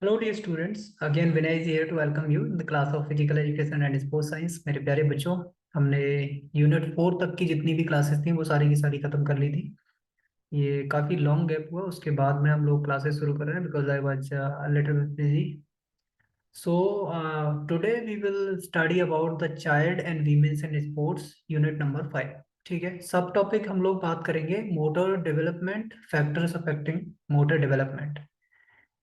Hello dear students, again Vinay is here to welcome you in the class of Physical Education and Sports Science। मेरे प्यारे बच्चों, हमने unit 4 तक की जितनी भी क्लासेस थी वो सारी की सारी खत्म कर ली थी। ये काफ़ी लॉन्ग गैप हुआ, उसके बाद में हम लोग क्लासेस शुरू कर रहे हैं because I was little busy. So today we will study about the child and women's in sports unit number 5। ठीक है, सब टॉपिक हम लोग बात करेंगे motor development, factors affecting motor development.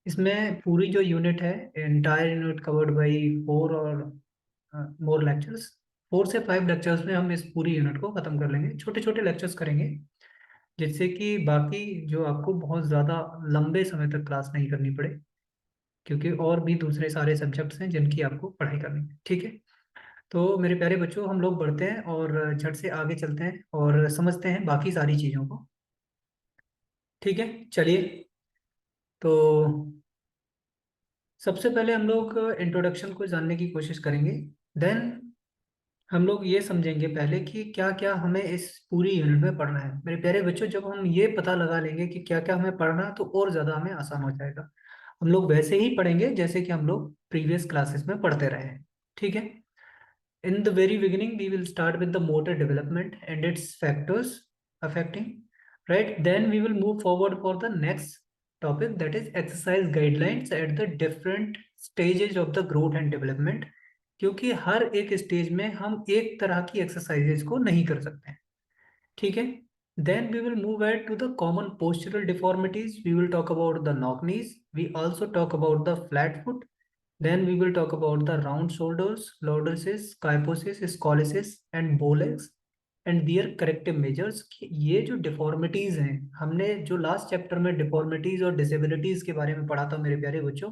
इसमें पूरी जो यूनिट है, एंटायर यूनिट कवर्ड बाई 4 और मोर लेक्चर्स। 4 से 5 लेक्चर्स में हम इस पूरी यूनिट को खत्म कर लेंगे, छोटे छोटे लेक्चर्स करेंगे जिससे कि बाकी जो आपको बहुत ज़्यादा लंबे समय तक क्लास नहीं करनी पड़े, क्योंकि और भी दूसरे सारे सब्जेक्ट्स हैं जिनकी आपको पढ़ाई करनी है। ठीक है, तो मेरे प्यारे बच्चों, हम लोग बढ़ते हैं और झट से आगे चलते हैं और समझते हैं बाकी सारी चीज़ों को। ठीक है, चलिए। तो सबसे पहले हम लोग इंट्रोडक्शन को जानने की कोशिश करेंगे। देन हम लोग ये समझेंगे पहले कि क्या क्या हमें इस पूरी यूनिट में पढ़ना है। मेरे प्यारे बच्चों, जब हम ये पता लगा लेंगे कि क्या क्या हमें पढ़ना है तो और ज़्यादा हमें आसान हो जाएगा। हम लोग वैसे ही पढ़ेंगे जैसे कि हम लोग प्रीवियस क्लासेस में पढ़ते रहे हैं। ठीक है, in the very beginning we will start with the motor development and its factors affecting, right. Then we will move forward for the next topic, that is exercise guidelines at the different stages of the growth and development। क्योंकि हर एक stage में हम एक तरह की exercises को नहीं कर सकते हैं। ठीक है, then we will move at to the common postural deformities. We will talk about the knock knees, we also talk about the flat foot. Then we will talk about the round shoulders, lordosis, kyphosis, scoliosis and bow legs and their corrective measures. ये जो deformities हैं, हमने जो last chapter में deformities और disabilities के बारे में पढ़ा था मेरे प्यारे बच्चों,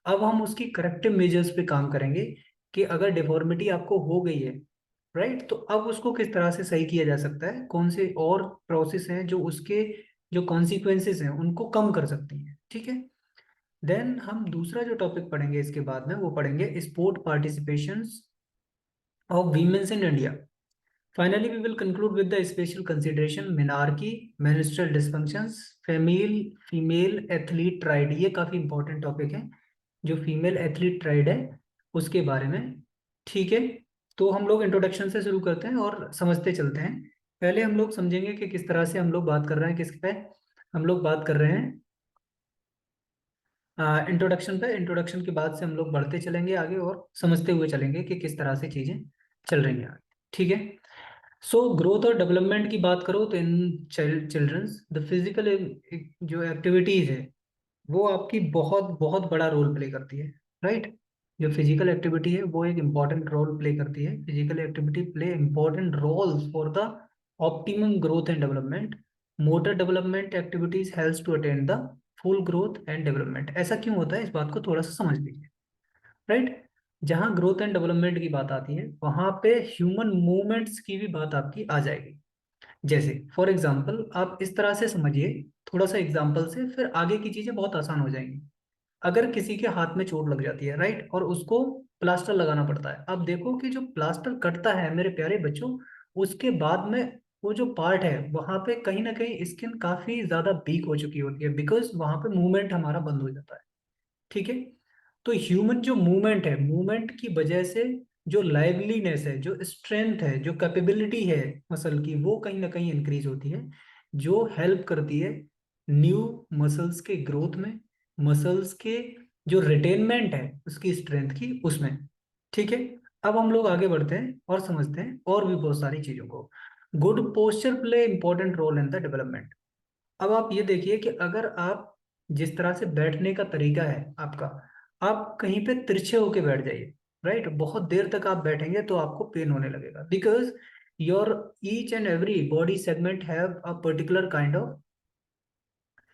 अब हम उसकी करेक्टिव मेजर्स पे काम करेंगे कि अगर डिफॉर्मिटी आपको हो गई है, राइट, तो अब उसको किस तरह से सही किया जा सकता है, कौन से और प्रोसेस हैं जो उसके जो कॉन्सिक्वेंसेस हैं उनको कम कर सकती हैं। ठीक है, देन हम दूसरा जो टॉपिक पढ़ेंगे इसके बाद में वो पढ़ेंगे sport participations of womens in India. Finally, we will conclude with the special consideration menarche, menstrual dysfunctions, female athlete triad। ये काफी इंपॉर्टेंट टॉपिक है, जो फीमेल एथलीट ट्राइड है उसके बारे में। ठीक है, तो हम लोग इंट्रोडक्शन से शुरू करते हैं और समझते चलते हैं। पहले हम लोग समझेंगे कि किस तरह से हम लोग बात कर रहे हैं, किस पे हम लोग बात कर रहे हैं। इंट्रोडक्शन पे, इंट्रोडक्शन के बाद से हम लोग बढ़ते चलेंगे आगे और समझते हुए चलेंगे कि किस तरह से चीजें चल रही हैं आगे। ठीक है, सो ग्रोथ और डेवलपमेंट की बात करो तो इन चिल्ड्रंस द फिजिकल जो एक्टिविटीज है वो आपकी बहुत बहुत बड़ा रोल प्ले करती है, राइट। जो फिजिकल एक्टिविटी है वो एक इम्पॉर्टेंट रोल प्ले करती है। Physical activity play important roles for the optimum growth and development. Motor development activities helps to attain the full growth and development. ऐसा क्यों होता है, इस बात को थोड़ा सा समझ लीजिए, राइट। जहां ग्रोथ एंड डेवलपमेंट की बात आती है वहां पे ह्यूमन मूवमेंट्स की भी बात आपकी आ जाएगी। जैसे फॉर एग्जाम्पल आप इस तरह से समझिए, थोड़ा सा एग्जाम्पल से फिर आगे की चीजें बहुत आसान हो जाएंगी। अगर किसी के हाथ में चोट लग जाती है, राइट, और उसको प्लास्टर लगाना पड़ता है, अब देखो कि जो प्लास्टर कटता है मेरे प्यारे बच्चों, उसके बाद में वो जो पार्ट है वहां पे कहीं ना कहीं स्किन काफी ज्यादा वीक हो चुकी होती है, बिकॉज वहां पे मूवमेंट हमारा बंद हो जाता है। ठीक है, तो ह्यूमन जो मूवमेंट है, मूवमेंट की वजह से जो लाइवलीनेस है, जो स्ट्रेंथ है, जो कैपेबिलिटी है मसल की, वो कहीं ना कहीं इंक्रीज होती है, जो हेल्प करती है न्यू मसल्स के ग्रोथ में, मसल्स के जो रिटेनमेंट है उसकी स्ट्रेंथ की उसमें। ठीक है, अब हम लोग आगे बढ़ते हैं और समझते हैं और भी बहुत सारी चीजों को। Good posture play important role in the development. अब आप ये देखिए कि अगर आप जिस तरह से बैठने का तरीका है आपका, आप कहीं पे तिरछे होके बैठ जाइए, राइट, बहुत देर तक आप बैठेंगे तो आपको पेन होने लगेगा, because your each and every body segment have a particular kind of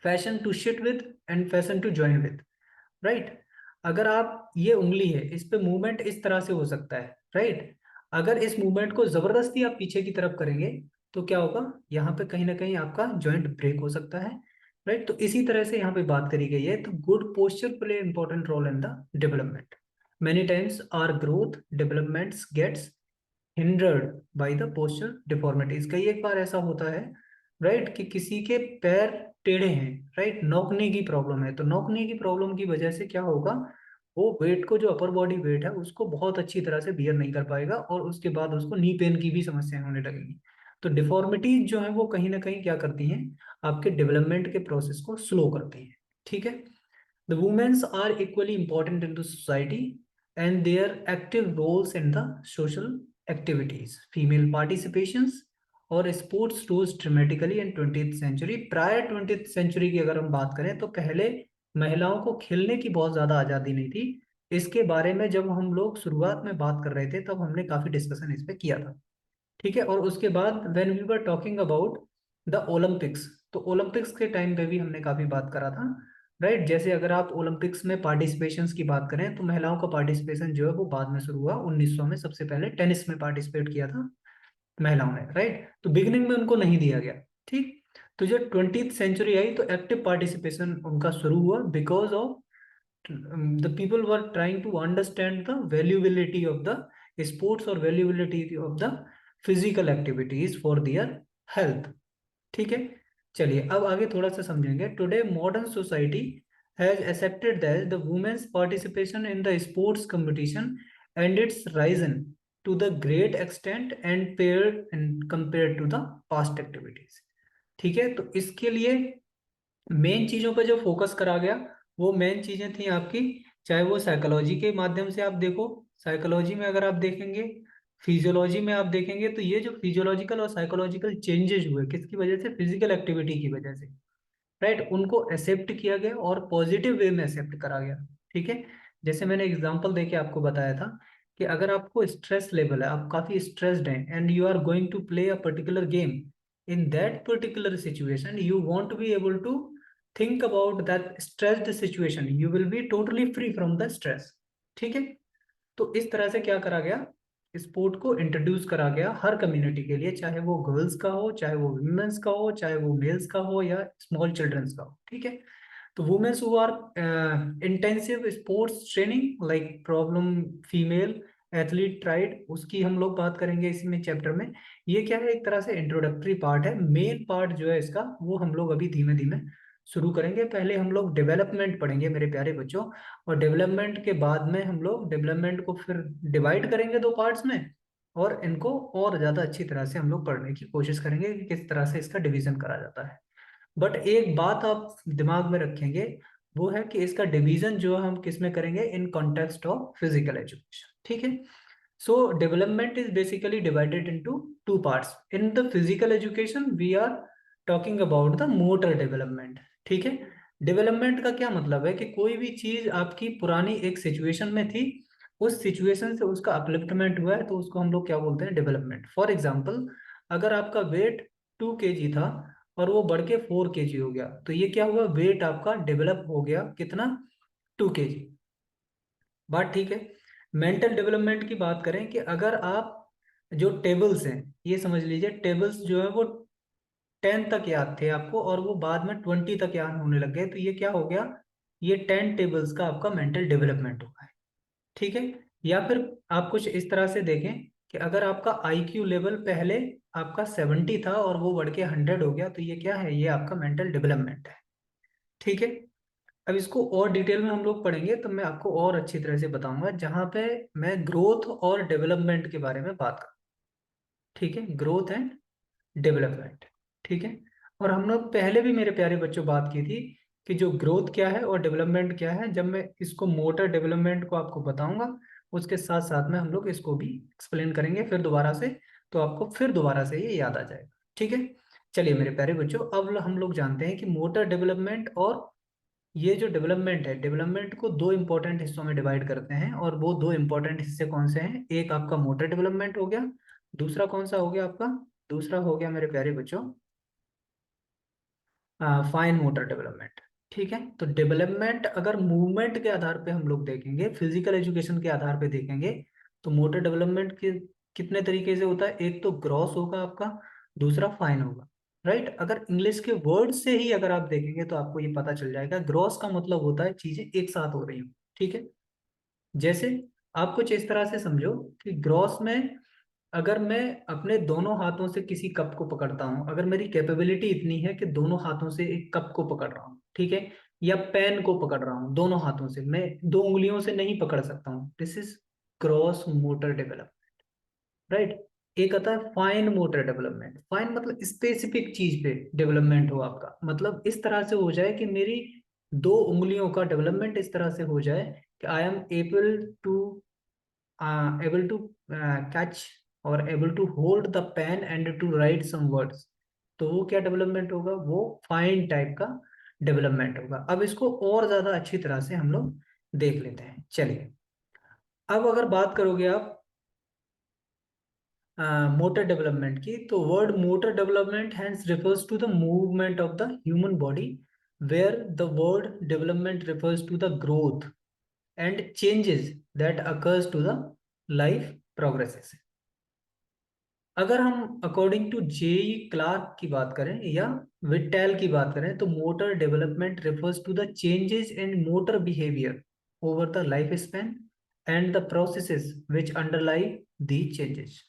fashion to shit with and fashion to join with, right. अगर आप ये उंगली है, इस पे मूवमेंट इस तरह से हो सकता है, राइट। अगर इस मूवमेंट को जबरदस्ती आप पीछे की तरफ करेंगे तो क्या होगा, यहाँ पे कहीं ना कहीं आपका जॉइंट ब्रेक हो सकता है, राइट। तो इसी तरह से यहाँ पे बात करी गई है, तो good posture play important role in the development. Many times our growth developments gets hindered by the posture deformities. कई एक बार ऐसा होता है, राइट, कि किसी के पैर टेढ़े हैं, राइट, नोकने की प्रॉब्लम है, तो नोकने की प्रॉब्लम की वजह से क्या होगा, वो वेट को, जो अपर बॉडी वेट है उसको बहुत अच्छी तरह से बियर नहीं कर पाएगा, और उसके बाद उसको नी पेन की भी समस्याएं होने लगेंगी। तो डिफॉर्मिटीज जो है वो कहीं ना कहीं क्या करती हैं, आपके डेवलपमेंट के प्रोसेस को स्लो करती हैं। ठीक है। The women are equally important in the society and their active roles in the social activities. Female participations और sports rose dramatically in 20th century. Prior 20th century की अगर हम बात करें तो पहले महिलाओं को खेलने की बहुत ज़्यादा आज़ादी नहीं थी। इसके बारे में जब हम लोग शुरुआत में बात कर रहे थे तब हमने काफ़ी डिस्कशन इस पे किया था। ठीक है। और उसके बाद when we were talking about the Olympics, तो ओलंपिक्स के टाइम पे भी हमने काफी बात करा था, राइट। जैसे अगर आप ओलंपिक्स में पार्टिसिपेशंस की बात करें तो महिलाओं का पार्टिसिपेशन जो है वो बाद में शुरू हुआ। 1900 में सबसे पहले टेनिस में पार्टिसिपेट किया था महिलाओं ने, राइट। तो बिगिनिंग में उनको नहीं दिया गया। ठीक। तो जब 20th सेंचुरी आई तो एक्टिव पार्टिसिपेशन उनका शुरू हुआ, because of the people were trying to understand the valuability of the sports or valuability of the physical activities for their health। ठीक है। चलिए अब आगे थोड़ा सा समझेंगे। Today modern society has accepted that the women's participation in the sports competition and it's risen to the great extent and pair and compare to the past activities. ठीक है। तो इसके लिए मेन चीजों पर जो फोकस करा गया वो मेन चीजें थी आपकी, चाहे वो साइकोलॉजी के माध्यम से आप देखो, साइकोलॉजी में अगर आप देखेंगे, फिजियोलॉजी में आप देखेंगे, तो ये जो फिजियोलॉजिकल और साइकोलॉजिकल चेंजेस हुए किसकी वजह से, फिजिकल एक्टिविटी की वजह से, राइट, उनको एक्सेप्ट किया गया और पॉजिटिव वे में एक्सेप्ट करा गया। ठीक है। जैसे मैंने एग्जांपल देके आपको बताया था कि अगर आपको स्ट्रेस लेवल है, आप काफी स्ट्रेस्ड हैं and you are going to play a particular game, in that particular situation you want to be able to think about that stressed situation, you will be totally free from the stress। ठीक है। तो इस तरह से क्या करा गया, sport को इंट्रोड्यूस करा गया हर कम्युनिटी के लिए, चाहे वो गर्ल्स का हो, चाहे वो वुमेन्स का हो, चाहे वो मेल्स का हो या स्मॉल चिल्ड्रंस का हो। ठीक है। तो women's who are intensive sports training like problem female athlete triad, उसकी हम लोग बात करेंगे इसमें चैप्टर में। ये क्या है, एक तरह से इंट्रोडक्टरी पार्ट है। मेन पार्ट जो है इसका वो हम लोग अभी धीमे धीमे शुरू करेंगे। पहले हम लोग डेवलपमेंट पढ़ेंगे मेरे प्यारे बच्चों, और डेवलपमेंट के बाद में हम लोग डेवलपमेंट को फिर डिवाइड करेंगे दो पार्ट्स में, और इनको और ज़्यादा अच्छी तरह से हम लोग पढ़ने की कोशिश करेंगे कि किस तरह से इसका डिवीजन करा जाता है। बट एक बात आप दिमाग में रखेंगे, वो है कि इसका डिवीजन जो है हम किस में करेंगे, in context of physical education. ठीक है। So development is basically divided into two parts. In the physical education, we are talking about the motor development। ठीक है। डेवलपमेंट का क्या मतलब है कि कोई भी चीज आपकी पुरानी एक सिचुएशन में थी, उस सिचुएशन से उसका अपलिफ्टमेंट हुआ है, तो उसको हम लोग क्या बोलते हैं, डेवलपमेंट। फॉर एग्जाम्पल, अगर आपका वेट 2 kg था और वो बढ़ के 4 kg हो गया, तो ये क्या हुआ, वेट आपका डेवलप हो गया कितना, 2 kg। बात ठीक है। मेंटल डेवलपमेंट की बात करें कि अगर आप जो टेबल्स हैं, ये समझ लीजिए टेबल्स जो है वो 10 तक याद थे आपको और वो बाद में 20 तक याद होने लग गए, तो ये क्या हो गया, ये 10 टेबल्स का आपका मेंटल डेवलपमेंट हुआ है। ठीक है। या फिर आप कुछ इस तरह से देखें कि अगर आपका आईक्यू लेवल पहले आपका 70 था और वो बढ़ के 100 हो गया, तो ये क्या है, ये आपका मेंटल डेवलपमेंट है। ठीक है। अब इसको और डिटेल में हम लोग पढ़ेंगे तो मैं आपको और अच्छी तरह से बताऊंगा, जहां पे मैं ग्रोथ और डेवलपमेंट के बारे में बात करूँ। ठीक है। Growth and development. ठीक है। और हम लोग पहले भी मेरे प्यारे बच्चों बात की थी कि जो ग्रोथ क्या है और डेवलपमेंट क्या है, जब मैं इसको मोटर डेवलपमेंट को आपको बताऊंगा, उसके साथ साथ में हम लोग इसको भी एक्सप्लेन करेंगे फिर दोबारा से, तो आपको फिर दोबारा से ये याद आ जाएगा। ठीक है। चलिए मेरे प्यारे बच्चों, अब हम लोग जानते हैं कि मोटर डेवलपमेंट, और ये जो डेवलपमेंट है, डेवलपमेंट को दो इंपॉर्टेंट हिस्सों में डिवाइड करते हैं, और वो दो इंपॉर्टेंट हिस्से कौन से हैं, एक आपका मोटर डेवलपमेंट हो गया, दूसरा कौन सा हो गया आपका, दूसरा हो गया मेरे प्यारे बच्चों फाइन मोटर डेवलपमेंट। ठीक है। तो डेवलपमेंट अगर मूवमेंट के आधार पे हम लोग देखेंगे, फिजिकल एजुकेशन के आधार पे देखेंगे, तो मोटर डेवलपमेंट के कितने तरीके से होता है, एक तो ग्रॉस होगा आपका, दूसरा फाइन होगा, राइट। अगर इंग्लिश के वर्ड से ही अगर आप देखेंगे तो आपको ये पता चल जाएगा, ग्रॉस का मतलब होता है चीजें एक साथ हो रही हो। ठीक है। जैसे आप कुछ इस तरह से समझो कि ग्रॉस में अगर मैं अपने दोनों हाथों से किसी कप को पकड़ता हूँ, अगर मेरी कैपेबिलिटी इतनी है कि दोनों हाथों से एक कप को पकड़ रहा हूँ, ठीक है, या पेन को पकड़ रहा हूँ दोनों हाथों से, मैं दो उंगलियों से नहीं पकड़ सकता हूँ, this is cross motor development, right. एक आता है फाइन मोटर डेवलपमेंट। फाइन मतलब स्पेसिफिक चीज पे डेवलपमेंट हो आपका, मतलब इस तरह से हो जाए कि मेरी दो उंगलियों का डेवलपमेंट इस तरह से हो जाए कि I am able to catch or able to hold the pen and to write some words। तो वो क्या डेवलपमेंट होगा, वो फाइन टाइप का डेवलपमेंट होगा। अब इसको और ज्यादा अच्छी तरह से हम लोग देख लेते हैं, चलिए। अब अगर बात करोगे आप मोटर डेवलपमेंट की, तो word motor development hence refers to the movement of the human body, where the word development refers to the growth and changes that occurs to the life progresses। अगर हम अकॉर्डिंग टू जेई क्लार्क की बात करें या विटेल की बात करें, तो motor development refers to the changes in motor behavior over the life span and the processes which underlie these changes।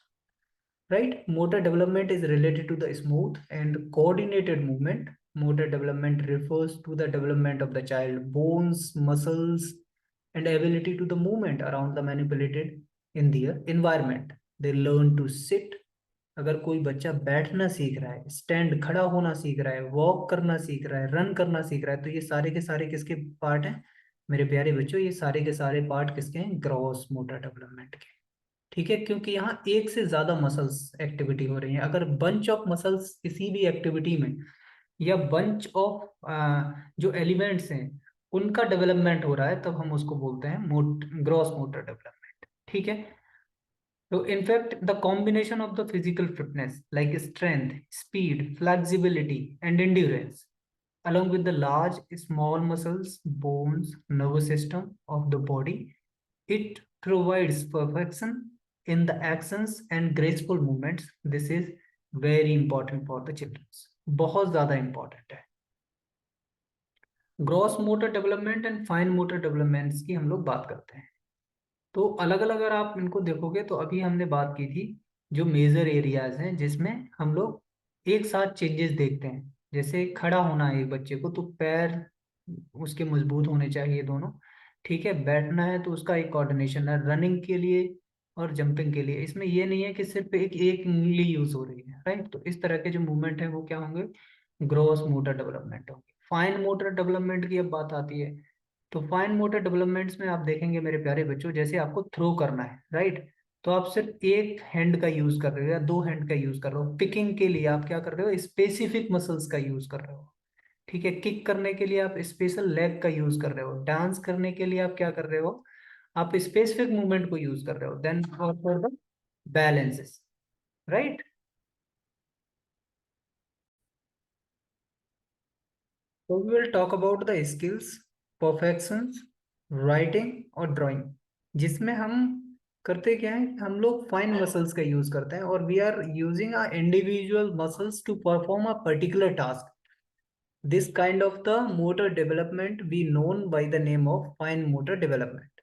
Right? Motor development is related to the smooth and coordinated movement. Motor development refers to the development of the child bones, muscles, and ability to the movement around the manipulated in their environment। They learn to sit। अगर कोई बच्चा बैठना सीख रहा है, stand खड़ा होना सीख रहा है, वॉक करना सीख रहा है, रन करना सीख रहा है, तो ये सारे के सारे किसके पार्ट हैं मेरे प्यारे बच्चों? ये सारे के सारे पार्ट किसके हैं? ग्रॉस मोटर डेवलपमेंट के। ठीक है, क्योंकि यहाँ एक से ज्यादा मसल्स एक्टिविटी हो रही है। अगर बंच ऑफ मसल्स किसी भी एक्टिविटी में, या बंच ऑफ जो एलिमेंट्स हैं उनका डेवलपमेंट हो रहा है, तब हम उसको बोलते हैं ग्रॉस मोटर डेवलपमेंट। ठीक है, तो in fact the combination of the physical fitness like strength, speed, flexibility and endurance along with the large small muscles, bones, nervous system of the body, it provides perfection in the actions and graceful movements। This is very important for the children। बहुत ज्यादा important है। Gross motor development and fine motor developments की हम लोग बात करते हैं, तो अलग अलग अगर आप इनको देखोगे, तो अभी हमने बात की थी जो मेजर एरियाज हैं जिसमें हम लोग एक साथ चेंजेस देखते हैं। जैसे खड़ा होना है एक बच्चे को, तो पैर उसके मजबूत होने चाहिए दोनों। ठीक है, बैठना है तो उसका एक कोऑर्डिनेशन है, रनिंग के लिए और जंपिंग के लिए इसमें ये नहीं है कि सिर्फ एक एक उंगली यूज हो रही है, राइट। तो इस तरह के जो मूवमेंट है वो क्या होंगे? ग्रॉस मोटर डेवलपमेंट होंगे। फाइन मोटर डेवलपमेंट की अब बात आती है, तो फाइन मोटर डेवलपमेंट्स में आप देखेंगे मेरे प्यारे बच्चों, जैसे आपको थ्रो करना है, राइट, तो आप सिर्फ एक हैंड का यूज कर रहे हो या दो हैंड का यूज कर रहे हो। पिकिंग के लिए आप क्या कर रहे हो? स्पेसिफिक मसल्स का यूज कर रहे हो। ठीक है, किक करने के लिए आप स्पेशल लेग का यूज कर रहे हो। डांस करने के लिए आप क्या कर रहे हो? आप स्पेसिफिक मूवमेंट को यूज कर रहे हो। Then for the balances, right. So we will talk about the skills, perfections, writing और drawing, जिसमें हम करते क्या है, हम लोग फाइन मसल्स का यूज करते हैं और we are using a individual muscles to perform a particular task. This kind of the motor development we known by the name of fine motor development,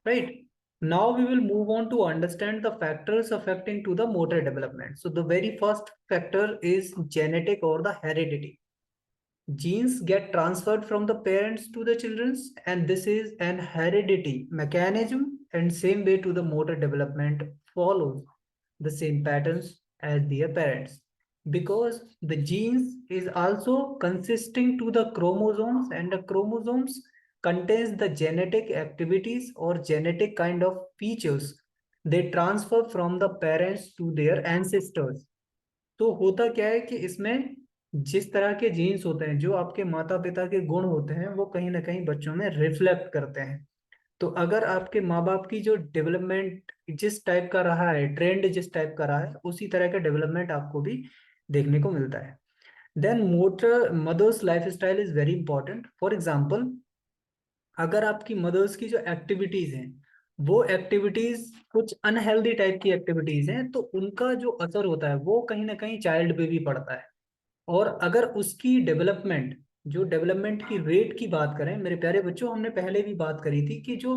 right. Now we will move on to understand the factors affecting to the motor development। So the very first factor is genetic or the heredity। Genes get transferred from the parents to the children's, and this is an heredity mechanism, and same way to the motor development follows the same patterns as their parents, because the genes is also consisting to the chromosomes, and the chromosomes contains the genetic activities or genetic kind of features they transfer from the parents to their ancestors। तो होता क्या है कि इसमें जिस तरह के jeans होते हैं, जो आपके माता पिता के गुण होते हैं, वो कहीं ना कहीं बच्चों में रिफ्लेक्ट करते हैं। तो अगर आपके माँ बाप की जो डेवलपमेंट जिस टाइप का रहा है, ट्रेंड जिस टाइप का रहा है, उसी तरह का डेवलपमेंट आपको भी देखने को मिलता है। Then motor mother's life style is very important. For example, अगर आपकी मदर्स की जो एक्टिविटीज हैं, वो एक्टिविटीज कुछ अनहेल्दी टाइप की एक्टिविटीज हैं, तो उनका जो असर होता है वो कहीं ना कहीं चाइल्ड पे भी पड़ता है। और अगर उसकी डेवलपमेंट, जो डेवलपमेंट की रेट की बात करें मेरे प्यारे बच्चों, हमने पहले भी बात करी थी कि जो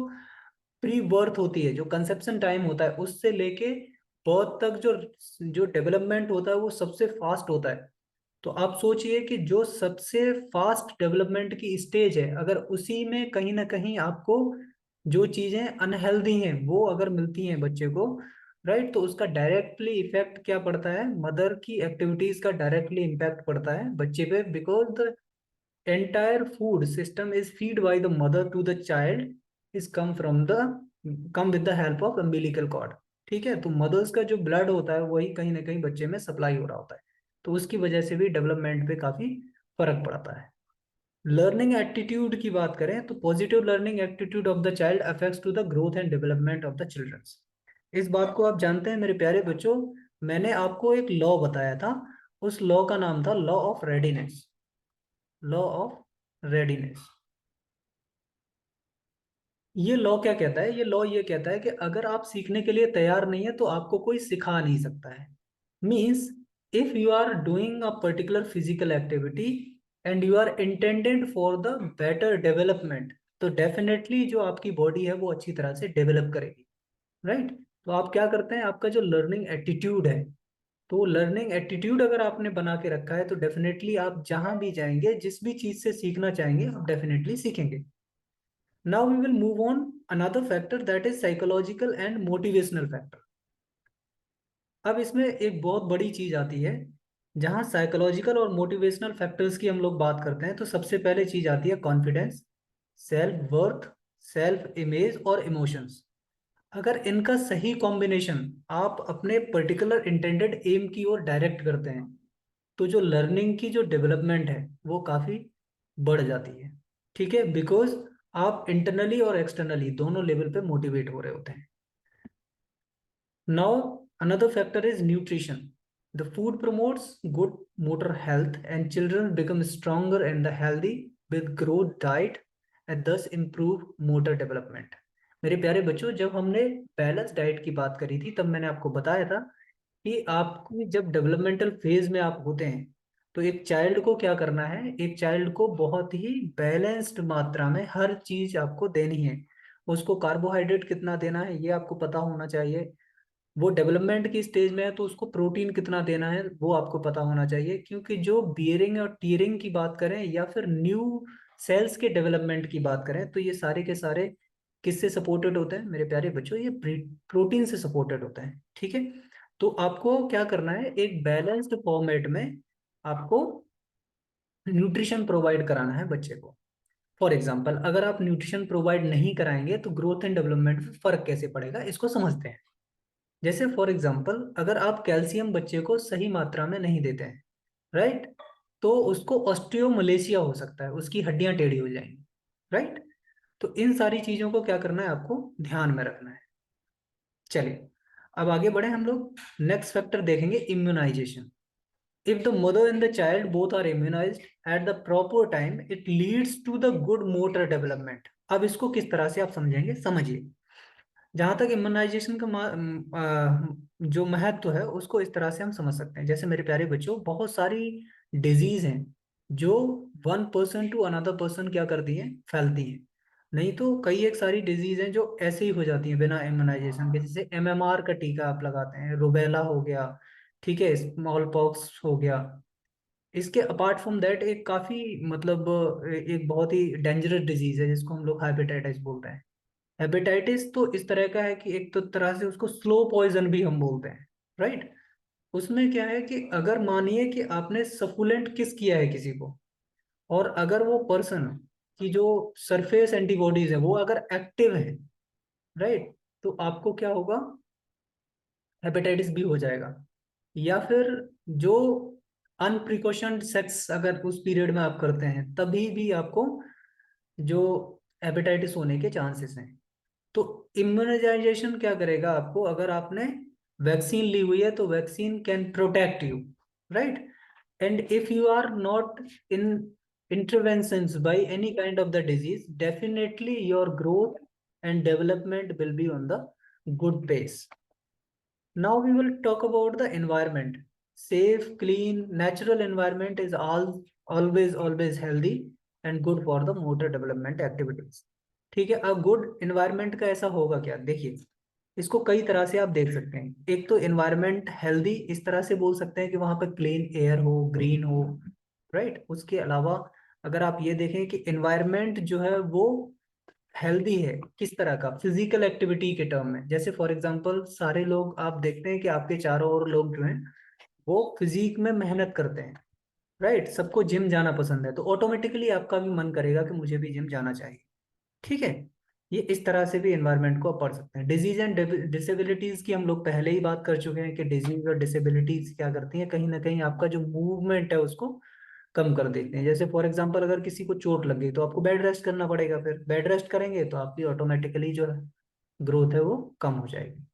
प्री बर्थ होती है, जो कंसेप्शन टाइम होता है, उससे लेके बर्थ तक जो जो डेवलपमेंट होता है वो सबसे फास्ट होता है। तो आप सोचिए कि जो सबसे फास्ट डेवलपमेंट की स्टेज है, अगर उसी में कहीं ना कहीं आपको जो चीजें अनहेल्दी हैं वो अगर मिलती हैं बच्चे को, राइट, तो उसका डायरेक्टली इफेक्ट क्या पड़ता है, मदर की एक्टिविटीज का डायरेक्टली इम्पैक्ट पड़ता है बच्चे पे, because the entire food system is feed by the mother to the child is come with the help of umbilical cord। ठीक है, तो मदर्स का जो ब्लड होता है वही कहीं ना कहीं बच्चे में सप्लाई हो रहा होता है, तो उसकी वजह से भी डेवलपमेंट पे काफी फर्क पड़ता है। लर्निंग एटीट्यूड की बात करें तो positive learning attitude of the child affects to the growth and development of the childrens. इस बात को आप जानते हैं मेरे प्यारे बच्चों, मैंने आपको एक लॉ बताया था, उस लॉ का नाम था law of readiness. Law of readiness, ये लॉ क्या कहता है, ये लॉ ये कहता है कि अगर आप सीखने के लिए तैयार नहीं है तो आपको कोई सिखा नहीं सकता है। Means if you are doing a particular physical activity and you are intended for the better development, तो डेफिनेटली जो आपकी बॉडी है वो अच्छी तरह से डेवलप करेगी, राइट। तो आप क्या करते हैं, आपका जो लर्निंग एटीट्यूड है, तो लर्निंग एटीट्यूड अगर आपने बना के रखा है तो डेफिनेटली आप जहां भी जाएंगे, जिस भी चीज से सीखना चाहेंगे आप डेफिनेटली सीखेंगे। Now we will move on another factor, that is psychological and motivational factor। अब इसमें एक बहुत बड़ी चीज आती है, जहां साइकोलॉजिकल और मोटिवेशनल फैक्टर्स की हम लोग बात करते हैं तो सबसे पहले चीज आती है confidence, self worth, self image और इमोशंस। अगर इनका सही कॉम्बिनेशन आप अपने पर्टिकुलर इंटेंडेड एम की ओर डायरेक्ट करते हैं, तो जो लर्निंग की जो डेवलपमेंट है वो काफी बढ़ जाती है। ठीक है, बिकॉज आप इंटरनली और एक्सटर्नली दोनों लेवल पे मोटिवेट हो रहे होते हैं। Now another factor is nutrition. The food promotes good motor health and children become stronger and the healthy with growth diet and दस improve मोटर डेवलपमेंट। मेरे प्यारे बच्चों, जब हमने बैलेंस डाइट की बात करी थी तब मैंने आपको बताया था कि आपको जब डेवलपमेंटल फेज में आप होते हैं तो एक चाइल्ड को क्या करना है, एक चाइल्ड को बहुत ही बैलेंस्ड मात्रा में हर चीज आपको देनी है। उसको कार्बोहाइड्रेट कितना देना है ये आपको पता होना चाहिए, वो डेवलपमेंट की स्टेज में है तो उसको प्रोटीन कितना देना है वो आपको पता होना चाहिए, क्योंकि जो बियरिंग और टीयरिंग की बात करें या फिर न्यू सेल्स के डेवलपमेंट की बात करें तो ये सारे के सारे किससे सपोर्टेड होते हैं मेरे प्यारे बच्चों, ये प्रोटीन से सपोर्टेड होते हैं। ठीक है, तो आपको क्या करना है, एक बैलेंस्ड फॉर्मेट में आपको न्यूट्रिशन प्रोवाइड कराना है बच्चे को। फॉर एग्जाम्पल, अगर आप न्यूट्रिशन प्रोवाइड नहीं कराएंगे तो ग्रोथ एंड डेवलपमेंट में फर्क कैसे पड़ेगा इसको समझते हैं। जैसे फॉर एग्जाम्पल, अगर आप कैल्शियम बच्चे को सही मात्रा में नहीं देते हैं, राइट, तो उसको ऑस्टियोमलेशिया हो सकता है, उसकी हड्डियां टेढ़ी हो जाएंगी, राइट। तो इन सारी चीजों को क्या करना है, आपको ध्यान में रखना है। चलिए अब आगे बढ़े हम लोग, नेक्स्ट फैक्टर देखेंगे immunisation. If the mother and the child both are immunized at the proper time, it leads to the good motor development। अब इसको किस तरह से आप समझेंगे, समझिए। जहां तक इम्यूनाइजेशन का जो महत्व है उसको इस तरह से हम समझ सकते हैं, जैसे मेरे प्यारे बच्चों बहुत सारी डिजीज हैं जो one person to another person क्या करती हैं, फैलती हैं। नहीं तो कई एक सारी डिजीज हैं जो ऐसे ही हो जाती हैं बिना इम्यूनाइजेशन के, जैसे एमएमआर का टीका आप लगाते हैं, रुबेला हो गया, ठीक है, स्मॉल पॉक्स हो गया। इसके अपार्ट फ्रॉम दैट एक काफी मतलब एक बहुत ही डेंजरस डिजीज है जिसको हम लोग हेपेटाइटिस बोलते हैं। हेपेटाइटिस तो इस तरह का है कि एक तो तरह से उसको स्लो पॉइजन भी हम बोलते हैं, राइट। उसमें क्या है कि अगर मानिए कि आपने सफुलेंट किस किया है किसी को, और अगर वो पर्सन की जो सरफेस एंटीबॉडीज है वो अगर एक्टिव है, राइट, तो आपको क्या होगा, हेपेटाइटिस बी हो जाएगा। या फिर जो अनप्रिकॉशन सेक्स अगर उस पीरियड में आप करते हैं तभी भी आपको जो हेपेटाइटिस होने के चांसेस हैं। तो इम्यूनाइजेशन क्या करेगा आपको, अगर आपने वैक्सीन ली हुई है तो vaccine can protect you, right. And if you are not in interventions by any kind of the disease, definitely your growth and development will be on the good pace. Now we will talk about the environment. Safe, clean, natural environment is always healthy and good for the motor development activities। ठीक है, अब good environment का ऐसा होगा क्या, देखिए इसको कई तरह से आप देख सकते हैं। एक तो एनवायरनमेंट हेल्दी, इस तरह से बोल सकते हैं कि वहां पर क्लीन एयर हो, ग्रीन हो, राइट। उसके अलावा अगर आप ये देखें कि एनवायरनमेंट जो है वो हेल्दी है, किस तरह का, फिजिकल एक्टिविटी के टर्म में। जैसे फॉर एग्जांपल सारे लोग आप देखते हैं कि आपके चारों ओर लोग जो हैं वो फिजिक में मेहनत करते हैं, राइट। सबको जिम जाना पसंद है, तो ऑटोमेटिकली आपका भी मन करेगा कि मुझे भी जिम जाना चाहिए, ठीक है। ये इस तरह से भी एनवायरनमेंट को आप पढ़ सकते हैं। डिजीज एंड डिसेबिलिटीज की हम लोग पहले ही बात कर चुके हैं कि डिजीज और डिसेबिलिटीज क्या करती हैं, कहीं ना कहीं आपका जो मूवमेंट है उसको कम कर देते हैं। जैसे फॉर एग्जांपल अगर किसी को चोट लग गई तो आपको बेड रेस्ट करना पड़ेगा, फिर बेड रेस्ट करेंगे तो आपकी ऑटोमेटिकली जो ग्रोथ है वो कम हो जाएगी।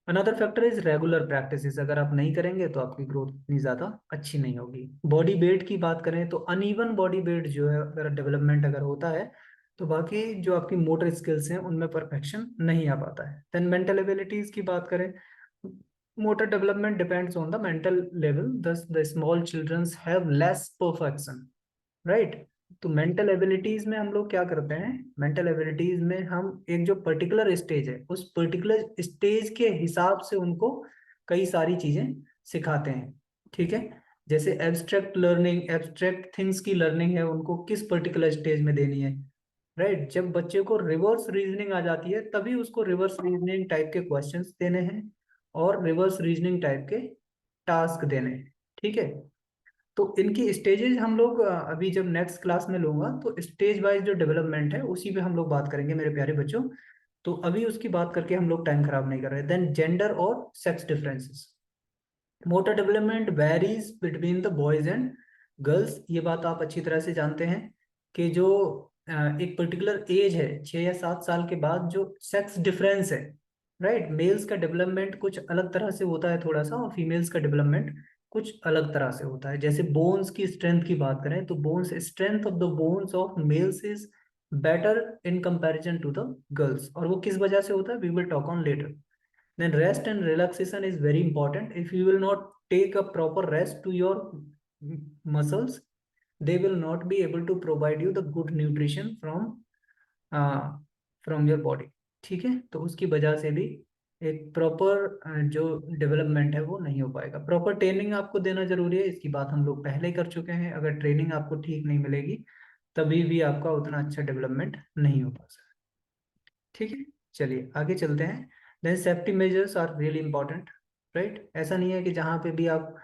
Another factor is regular practices, अगर आप नहीं करेंगे तो आपकी ग्रोथ इतनी ज़्यादा अच्छी नहीं होगी। बॉडी वेट की बात करें तो अनइवन बॉडी वेट जो है अगर डेवलपमेंट अगर होता है तो बाकी जो आपकी मोटर स्किल्स हैं उनमें परफेक्शन नहीं आ पाता है। देन मेंटल एबिलिटीज की बात करें, motor development depends on the mental level, thus the small childrens have less perfection, right. तो मेंटल एबिलिटीज में हम लोग क्या करते हैं, मेंटल एबिलिटीज में हम एक जो पर्टिकुलर स्टेज है उस पर्टिकुलर स्टेज के हिसाब से उनको कई सारी चीजें सिखाते हैं, ठीक है। जैसे एब्स्ट्रैक्ट लर्निंग, एब्स्ट्रैक्ट थिंग्स की लर्निंग है, उनको किस पर्टिकुलर स्टेज में देनी है, राइट। जब बच्चे को रिवर्स रीजनिंग आ जाती है तभी उसको रिवर्स रीजनिंग टाइप के क्वेश्चंस देने हैं और रिवर्स रीजनिंग टाइप के टास्क देने हैं, ठीक है। तो इनकी स्टेजेस हम लोग अभी जब नेक्स्ट क्लास में लूंगा तो स्टेज वाइज जो डेवलपमेंट है उसी पे हम लोग बात करेंगे मेरे प्यारे बच्चों। तो अभी उसकी बात करके हम लोग टाइम खराब नहीं कर रहे। देन जेंडर और sex differences, motor development varies between the boys and girls. ये बात आप अच्छी तरह से जानते हैं कि जो एक पर्टिकुलर एज है 6 या 7 साल के बाद जो सेक्स डिफरेंस है, राइट, मेल्स का डेवलपमेंट कुछ अलग तरह से होता है थोड़ा सा और फीमेल्स का डेवलपमेंट कुछ अलग तरह से होता है। जैसे बोन्स की स्ट्रेंथ की बात करें तो bones strength of the bones of males is better in comparison to the girls, और वो किस वजह से होता है we will talk on later. Then rest and relaxation is very important. If you will not take a proper rest to your muscles, they will not be able to provide you the good nutrition uh, from your body, ठीक है। तो उसकी वजह से भी एक proper जो development है वो नहीं हो पाएगा। प्रॉपर ट्रेनिंग आपको देना जरूरी है, इसकी बात हम लोग पहले ही कर चुके हैं। अगर ट्रेनिंग आपको ठीक नहीं मिलेगी तभी भी आपका उतना अच्छा डेवलपमेंट नहीं हो पाएगा, ठीक है। चलिए आगे चलते हैं। Then safety measures are really important, right. ऐसा नहीं है कि जहाँ पे भी आप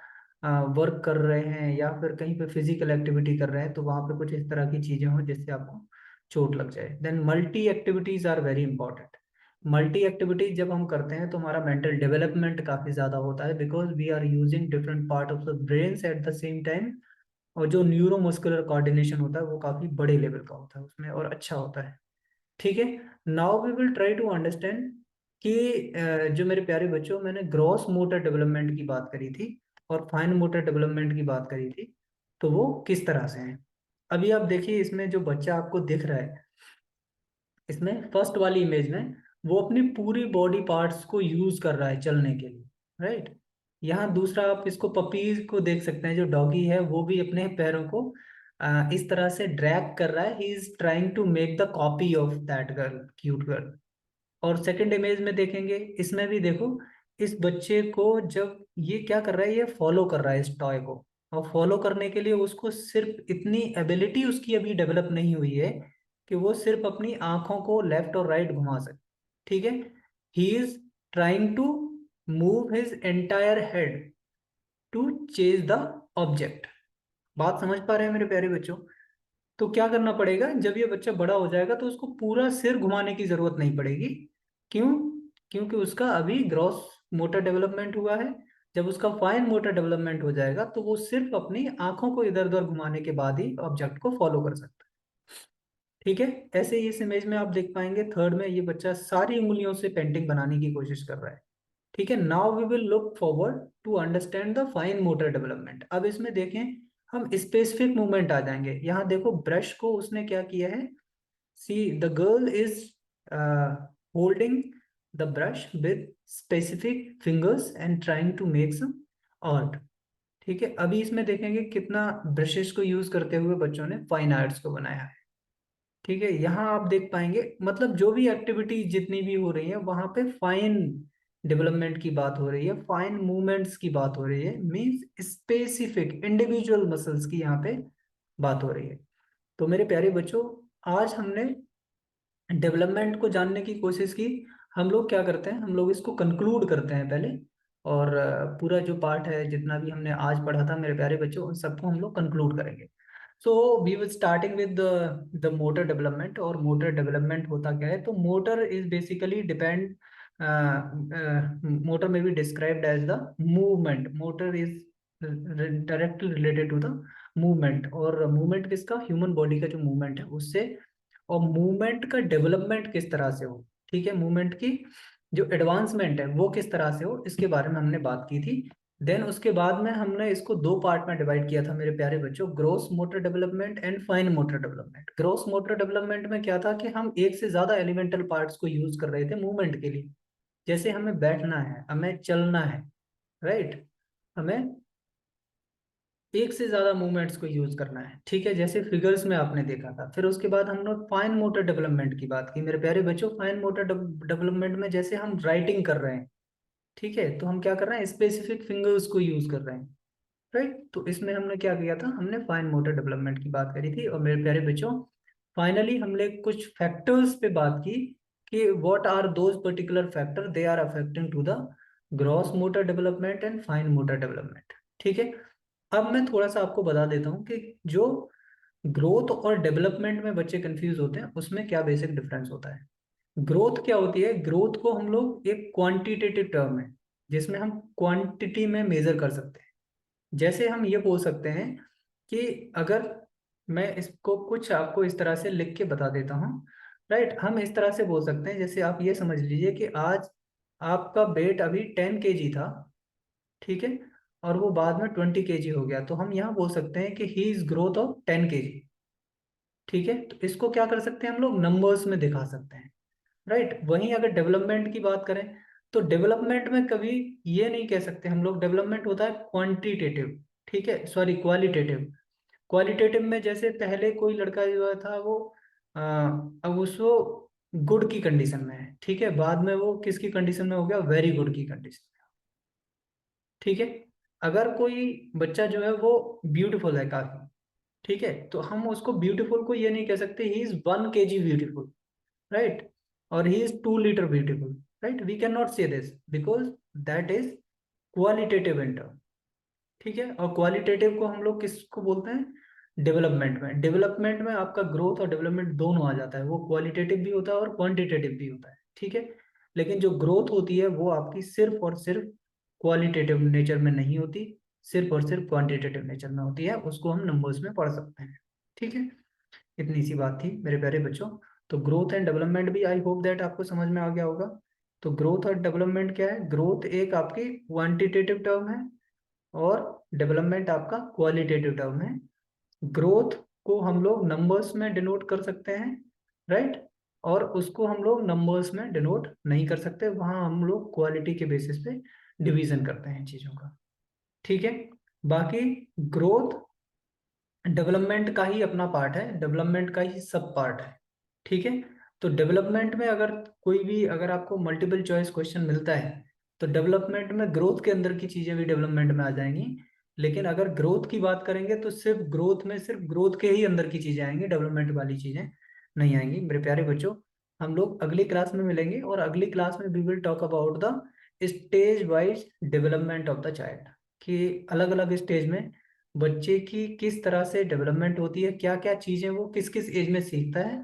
वर्क कर रहे हैं या फिर कहीं पे फिजिकल एक्टिविटी कर रहे हैं तो वहाँ पे कुछ इस तरह की चीजें हों जिससे आपको चोट लग जाए। Then multi activities are very important. Multi activities जब हम करते हैं तो हमारा मेंटल डेवलपमेंट काफी ज्यादा होता है, because we are using different part of the brain at the same time. और जो न्यूरोमस्कुलर कोऑर्डिनेशन होता है वो काफी बड़े लेवल का होता है उसमें और अच्छा होता है, ठीक है। Now we will try to understand कि जो मेरे प्यारे बच्चों, मैंने ग्रॉस मोटर डेवलपमेंट की बात करी थी और फाइन मोटर डेवलपमेंट की बात करी थी, तो वो किस तरह से हैं। अभी आप देखिए इसमें जो बच्चा आपको दिख रहा है, इसमें फर्स्ट वाली इमेज में वो अपनी पूरी बॉडी पार्ट्स को यूज कर रहा है चलने के लिए, राइट। यहाँ दूसरा आप इसको पपीज को देख सकते हैं, जो डॉगी है वो भी अपने पैरों को इस तरह से ड्रैग कर रहा है। He is trying to make the copy of that girl, cute girl. और सेकंड इमेज में देखेंगे, इसमें भी देखो इस बच्चे को जब ये क्या कर रहा है, ये फॉलो कर रहा है इस टॉय को। और फॉलो करने के लिए उसको सिर्फ इतनी एबिलिटी उसकी अभी डेवलप नहीं हुई है कि वो सिर्फ अपनी आंखों को लेफ्ट और राइट घुमा सके, ठीक है। He is trying to move his entire head to chase the object. बात समझ पा रहे हैं मेरे प्यारे बच्चों। तो क्या करना पड़ेगा, जब ये बच्चा बड़ा हो जाएगा तो उसको पूरा सिर घुमाने की जरूरत नहीं पड़ेगी। क्यों? क्योंकि उसका अभी ग्रॉस मोटर डेवलपमेंट हुआ है। जब उसका फाइन मोटर डेवलपमेंट हो जाएगा तो वो सिर्फ अपनी आंखों को इधर उधर घुमाने के बाद ही ऑब्जेक्ट को फॉलो कर सकता है, ठीक है। ऐसे ही इस इमेज में आप देख पाएंगे थर्ड में ये बच्चा सारी उंगलियों से पेंटिंग बनाने की कोशिश कर रहा है, ठीक है। Now we will look forward to understand the fine motor development. अब इसमें देखें हम स्पेसिफिक मूवमेंट आ जाएंगे। यहाँ देखो ब्रश को उसने क्या किया है, see the girl is holding the brush with specific fingers and trying to make some art, ठीक है। अभी इसमें देखेंगे कितना ब्रशेस को यूज करते हुए बच्चों ने फाइन आर्ट्स को बनाया है, ठीक है, यहाँ आप देख पाएंगे मतलब जो भी एक्टिविटी जितनी भी हो रही है वहां पे फाइन डेवलपमेंट की बात हो रही है, फाइन मूवमेंट्स की बात हो रही है, मींस स्पेसिफिक इंडिविजुअल मसल्स की यहाँ पे बात हो रही है। तो मेरे प्यारे बच्चों, आज हमने डेवलपमेंट को जानने की कोशिश की। हम लोग क्या करते हैं, हम लोग इसको कंक्लूड करते हैं पहले, और पूरा जो पार्ट है जितना भी हमने आज पढ़ा था मेरे प्यारे बच्चों, उन सबको हम लोग कंक्लूड करेंगे। So we will starting with the motor development. और मोटर डेवलपमेंट होता क्या है, तो motor is basically depend, motor में be described as the movement. Motor is directly related to the movement, और मूवमेंट किसका, ह्यूमन बॉडी का जो मूवमेंट है उससे। और मूवमेंट का डेवलपमेंट किस तरह से हो, ठीक है, मूवमेंट की जो एडवांसमेंट है वो किस तरह से हो, इसके बारे में हमने बात की थी। देन उसके बाद में हमने इसको दो पार्ट में डिवाइड किया था मेरे प्यारे बच्चों, gross motor development and fine motor development. Gross motor development में क्या था कि हम एक से ज्यादा एलिमेंटल पार्ट्स को यूज कर रहे थे मूवमेंट के लिए। जैसे हमें बैठना है, हमें चलना है, राइट, हमें एक से ज्यादा मूवमेंट्स को यूज करना है, ठीक है, जैसे फिगर्स में आपने देखा था। फिर उसके बाद हम लोग फाइन मोटर डेवलपमेंट की बात की मेरे प्यारे बच्चों। फाइन मोटर डेवलपमेंट में जैसे हम राइटिंग कर रहे हैं, ठीक है, तो हम क्या कर रहे हैं, स्पेसिफिक फिंगर्स को यूज कर रहे हैं, राइट। तो इसमें हमने क्या किया था, हमने फाइन मोटर डेवलपमेंट की बात करी थी। और मेरे प्यारे बच्चों, फाइनली हमने कुछ फैक्टर्स पे बात की कि what are those particular factor they are affecting to the gross motor development and fine motor development, ठीक है। अब मैं थोड़ा सा आपको बता देता हूँ कि जो ग्रोथ और डेवलपमेंट में बच्चे कंफ्यूज होते हैं उसमें क्या बेसिक डिफरेंस होता है। ग्रोथ क्या होती है, ग्रोथ को हम लोग एक क्वांटिटेटिव टर्म है जिसमें हम क्वांटिटी में मेजर कर सकते हैं। जैसे हम ये बोल सकते हैं कि अगर मैं इसको कुछ आपको इस तरह से लिख के बता देता हूँ, राइट, हम इस तरह से बोल सकते हैं, जैसे आप ये समझ लीजिए कि आज आपका वेट अभी 10 kg था, ठीक है, और वो बाद में 20 kg हो गया, तो हम यहाँ बोल सकते हैं कि he is growth of 10 kg, ठीक है। तो इसको क्या कर सकते हैं, हम लोग नंबर्स में दिखा सकते हैं, राइट। वहीं अगर डेवलपमेंट की बात करें, तो डेवलपमेंट में कभी ये नहीं कह सकते हम लोग, डेवलपमेंट होता है क्वांटिटेटिव, ठीक है, सॉरी क्वालिटेटिव। क्वालिटेटिव में जैसे पहले कोई लड़का जो था वो अब उसको गुड की कंडीशन में है, ठीक है, बाद में वो किसकी कंडीशन में हो गया, वेरी गुड की कंडीशन, ठीक है। अगर कोई बच्चा जो है वो ब्यूटीफुल है काफी, ठीक है, तो हम उसको ब्यूटीफुल को ये नहीं कह सकते he is 1 kg beautiful, right, और he is 2 litre beautiful, right, we can not say this because that is qualitative in term, ठीक है। और क्वालिटेटिव को हम लोग किसको बोलते हैं, डेवलपमेंट में। डेवलपमेंट में आपका ग्रोथ और डेवलपमेंट दोनों आ जाता है, वो क्वालिटेटिव भी होता है और क्वांटिटेटिव भी होता है, ठीक है। लेकिन जो ग्रोथ होती है वो आपकी सिर्फ और सिर्फ क्वालिटेटिव नेचर में नहीं होती, सिर्फ और सिर्फ क्वांटिटेटिव नेचर में होती है, उसको हम नंबर्स में पढ़ सकते हैं, ठीक है। इतनी सी बात थी मेरे प्यारे बच्चों। तो ग्रोथ एंड डेवलपमेंट भी आई होप दैट आपको समझ में आ गया होगा। तो ग्रोथ और डेवलपमेंट क्या है, ग्रोथ एक आपकी क्वांटिटेटिव टर्म है और डेवलपमेंट आपका क्वालिटेटिव टर्म है। ग्रोथ को हम लोग नंबर्स में डिनोट कर सकते हैं, राइट, और उसको हम लोग नंबर्स में डिनोट नहीं कर सकते, वहां हम लोग क्वालिटी के बेसिस पे डिवीजन करते हैं चीजों का, ठीक है। बाकी ग्रोथ डेवलपमेंट का ही अपना पार्ट है, डेवलपमेंट का ही सब पार्ट है, ठीक है। तो डेवलपमेंट में अगर कोई भी, अगर आपको मल्टीपल चॉइस क्वेश्चन मिलता है, तो डेवलपमेंट में ग्रोथ के अंदर की चीजें भी डेवलपमेंट में आ जाएंगी। लेकिन अगर ग्रोथ की बात करेंगे तो सिर्फ ग्रोथ में सिर्फ ग्रोथ के ही अंदर की चीजें आएंगी, डेवलपमेंट वाली चीजें नहीं आएंगी मेरे प्यारे बच्चों। हम लोग अगली क्लास में मिलेंगे और अगली क्लास में we will talk about the stage wise development of the child, कि अलग अलग स्टेज में बच्चे की किस तरह से डेवलपमेंट होती है, क्या क्या चीजें वो किस किस एज में सीखता है।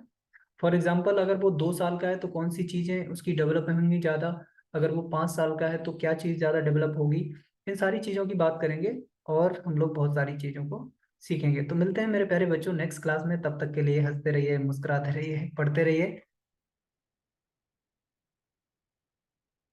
फॉर एग्जाम्पल अगर वो 2 साल का है तो कौन सी चीजें उसकी डेवलप होंगी ज्यादा, अगर वो 5 साल का है तो क्या चीज ज्यादा डेवलप होगी। इन सारी चीजों की बात करेंगे और हम लोग बहुत सारी चीजों को सीखेंगे। तो मिलते हैं मेरे प्यारे बच्चों नेक्स्ट क्लास में, तब तक के लिए हंसते रहिए, मुस्कुराते रहिए, पढ़ते रहिए।